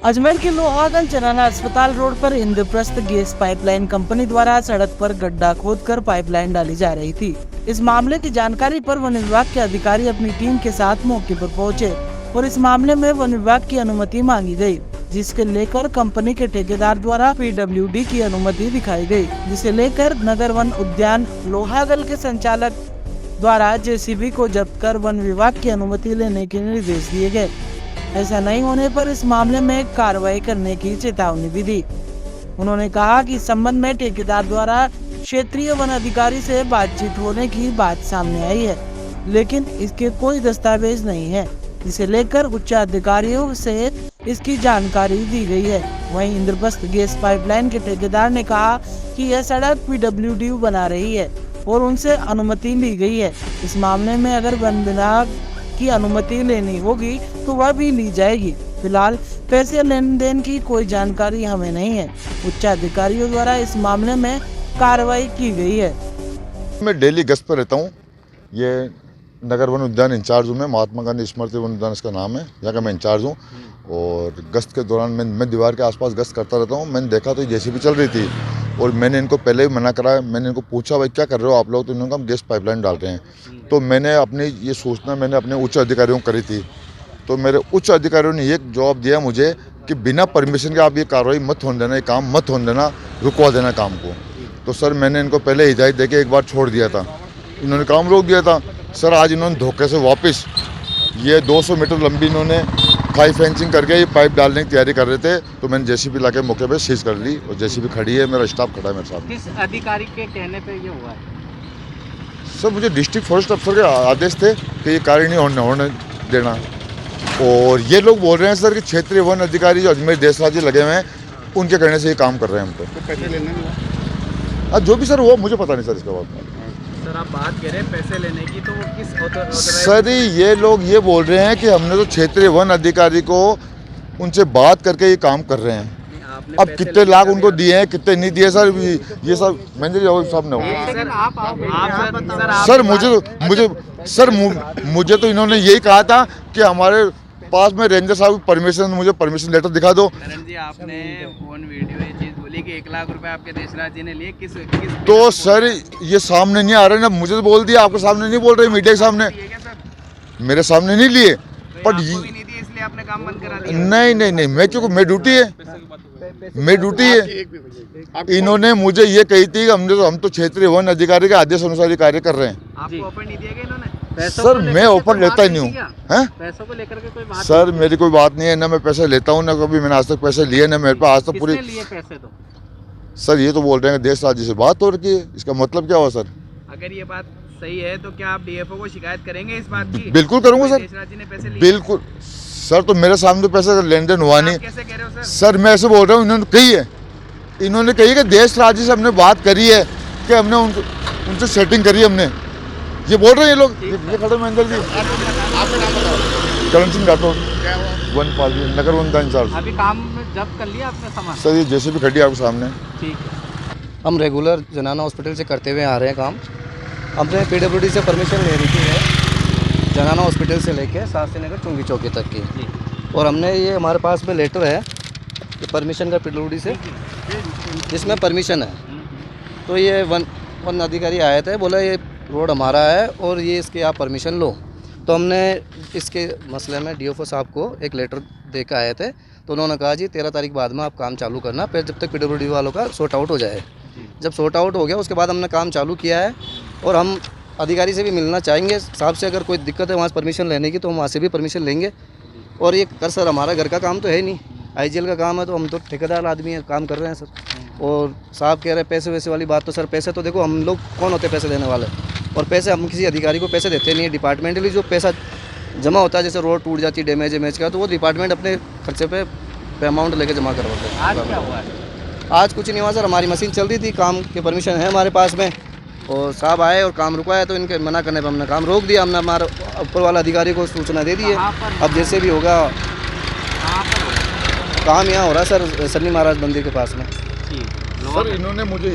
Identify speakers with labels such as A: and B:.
A: अजमेर के लोहागंज चराना अस्पताल रोड पर इंद्रप्रस्थ गैस पाइपलाइन कंपनी द्वारा सड़क पर गड्ढा खोदकर पाइपलाइन डाली जा रही थी। इस मामले की जानकारी पर वन विभाग के अधिकारी अपनी टीम के साथ मौके पर पहुंचे और इस मामले में वन विभाग की अनुमति मांगी गई, जिसके लेकर कंपनी के ठेकेदार द्वारा PWD की अनुमति दिखाई गई, जिसे लेकर नगर वन उद्यान लोहागंज के संचालक द्वारा JCB को जब्त कर वन विभाग की अनुमति लेने के निर्देश दिए गए। ऐसा नहीं होने पर इस मामले में कार्रवाई करने की चेतावनी भी दी। उन्होंने कहा कि इस संबंध में ठेकेदार द्वारा क्षेत्रीय वन अधिकारी से बातचीत होने की बात सामने आई है, लेकिन इसके कोई दस्तावेज नहीं है, जिसे लेकर उच्च अधिकारियों से इसकी जानकारी दी गई है। वहीं इंद्रप्रस्थ गैस पाइपलाइन के ठेकेदार ने कहा कि यह सड़क PWD बना रही है और उनसे अनुमति ली गई है। इस मामले में अगर वन विभाग की अनुमति लेनी होगी तो वह भी ली जाएगी। फिलहाल पैसे लेन देन की कोई जानकारी हमें नहीं है। उच्च अधिकारियों द्वारा इस मामले में कार्रवाई की गई है।
B: मैं डेली गश्त पर रहता हूँ। ये नगर वन उद्यान इंचार्ज हूँ मैं, महात्मा गांधी स्मृति वन उद्यान इसका नाम है, यहाँ का मैं इंचार्ज हूँ। और गश्त के दौरान मैं दीवार के आसपास गश्त करता रहता हूँ। मैंने देखा तो JCB चल रही थी और मैंने इनको पहले भी मना कराया। मैंने इनको पूछा भाई क्या कर रहे हो आप लोग, तो इन्होंने कहा हम गैस पाइपलाइन डाल रहे हैं। तो मैंने अपनी ये सूचना मैंने अपने उच्च अधिकारियों को करी थी, तो मेरे उच्च अधिकारियों ने ये जवाब दिया मुझे कि बिना परमिशन के आप ये कार्रवाई मत होने देना, ये काम मत होने देना, रुकवा देना काम को। तो सर मैंने इनको पहले हिदायत दे के एक बार छोड़ दिया था, इन्होंने काम रोक दिया था। सर आज इन्होंने धोखे से वापस ये 200 मीटर लंबी इन्होंने खाई फेंसिंग करके ये पाइप डालने की तैयारी कर रहे थे। तो मैंने JCB ला के मौके पे सीज कर ली और JCB खड़ी है, मेरा स्टाफ खड़ा है मेरे साथ।
C: किस अधिकारी के कहने पे ये हुआ है?
B: सर मुझे डिस्ट्रिक्ट फॉरेस्ट अफसर के आदेश थे कि ये कार्य नहीं होने देना। और ये लोग बोल रहे हैं सर कि क्षेत्रीय वन अधिकारी जो अजमेर देशराजी लगे हुए हैं उनके कहने से ये काम कर रहे हैं हम पे।
D: तो पैसे लेने में
B: जो भी सर वो मुझे पता नहीं सर इसके बाद।
C: सर आप बात कह रहे हैं पैसे लेने की, तो वो किस
B: सर ये लोग ये बोल रहे हैं कि हमने तो क्षेत्रीय वन अधिकारी को उनसे बात करके ये काम कर रहे हैं। अब कितने लाख उनको दिए हैं कितने नहीं दिए सर, ये सब मैनेजर साहब ने सर मुझे तो इन्होंने यही कहा था कि हमारे पास में रेंजर साहब परमिशन, मुझे परमिशन लेटर दिखा दो।
C: करण जी आपने फोन वीडियो ये चीज बोली कि 1 लाख रुपए आपके देशराज जी ने लिए, किस
B: तो सर ये सामने नहीं आ रहे ना, मुझे तो बोल दिया, आपके सामने नहीं बोल रहे, मीडिया के सामने मेरे सामने नहीं लिए। पर
C: इसलिए आपने काम बंद करा दिया?
B: नहीं मैं क्यों, मैं ड्यूटी है। इन्होंने मुझे ये कही थी कि हम तो क्षेत्रीय वन अधिकारी के आदेश अनुसार ये कार्य कर रहे हैं।
C: आपको ऑफर नहीं दिया गया इन्होंने?
B: सर मैं ऑफर लेता ही नहीं हूँ।
C: पैसों को लेकर के कोई बात?
B: सर मेरी कोई बात नहीं है, ना मैं पैसे लेता हूँ, ना कभी मैंने आज तक पैसे लिए, ना मेरे पास आज तक पूरी।
C: लिए पैसे तो
B: सर ये तो बोल रहे हैं देशराज जी से बात हो रही है, इसका मतलब क्या हुआ सर?
C: अगर ये बात सही है तो क्या आप DFO को शिकायत करेंगे इस बात की?
B: बिल्कुल करूँगा सर,
C: देशराज जी ने पैसे लिए?
B: बिल्कुल सर, तो मेरे सामने तो पैसे लेन देन हुआ नहीं।
C: कैसे कह रहे हो
B: सर मैं ऐसे बोल रहा हूँ, इन्होंने कही है कि देशराज जी से हमने बात करी है कि हमने उनसे सेटिंग करी है हमने, ये बोल रहे हैं ये लोग। ये खड़े महेंद्र जी, करण सिंह राठौर, वनपाल जी, नगर वन का इंचार्ज।
C: अभी काम जब्त कर लिया आपने सामान?
B: सर ये JCB खड़ी है आपके सामने।
C: ठीक है।
E: हम रेगुलर जनाना हॉस्पिटल से करते हुए आ रहे हैं काम। हमने PWD से परमिशन ले रही है जनाना हॉस्पिटल से लेके शास्त्री नगर चुंगी चौकी तक की, और हमने ये हमारे पास में लेटर है कि परमिशन का PWD से, जिसमें परमिशन है। तो ये वन अधिकारी आए थे, बोला ये रोड हमारा है और ये इसके आप परमिशन लो। तो हमने इसके मसले में DFO साहब को एक लेटर दे के आए थे, तो उन्होंने कहा जी 13 तारीख बाद में आप काम चालू करना, फिर जब तक PWD वालों का सॉर्ट आउट हो जाए। जब सॉर्ट आउट हो गया उसके बाद हमने काम चालू किया है, और हम अधिकारी से भी मिलना चाहेंगे साहब से। अगर कोई दिक्कत है वहाँ से परमिशन लेने की तो हम वहाँ से भी परमिशन लेंगे। और ये कर सर हमारा घर का काम तो है नहीं, IGL का काम है, तो हम तो ठेकेदार आदमी है, काम कर रहे हैं सर। और साहब कह रहे हैं पैसे वैसे वाली बात, तो सर पैसे तो देखो हम लोग कौन होते पैसे देने वाले, और पैसे हम किसी अधिकारी को पैसे देते नहीं है। डिपार्टमेंटली जो पैसा जमा होता है, जैसे रोड टूट जाती है डैमेज का, तो वो डिपार्टमेंट अपने खर्चे पे अमाउंट लेके जमा करवाते हैं।
C: आज क्या हुआ है?
E: आज कुछ नहीं हुआ सर, हमारी मशीन चल रही थी, काम की परमिशन है हमारे पास में, और साहब आए और काम रुकवाया, तो इनके मना करने पर हमने काम रोक दिया। हमने हमारे ऊपर वाला अधिकारी को सूचना दे दी है। अब जैसे भी होगा, काम यहाँ हो रहा है सर, शनि महाराज मंदिर के पास में।
B: सर इन्होंने मुझे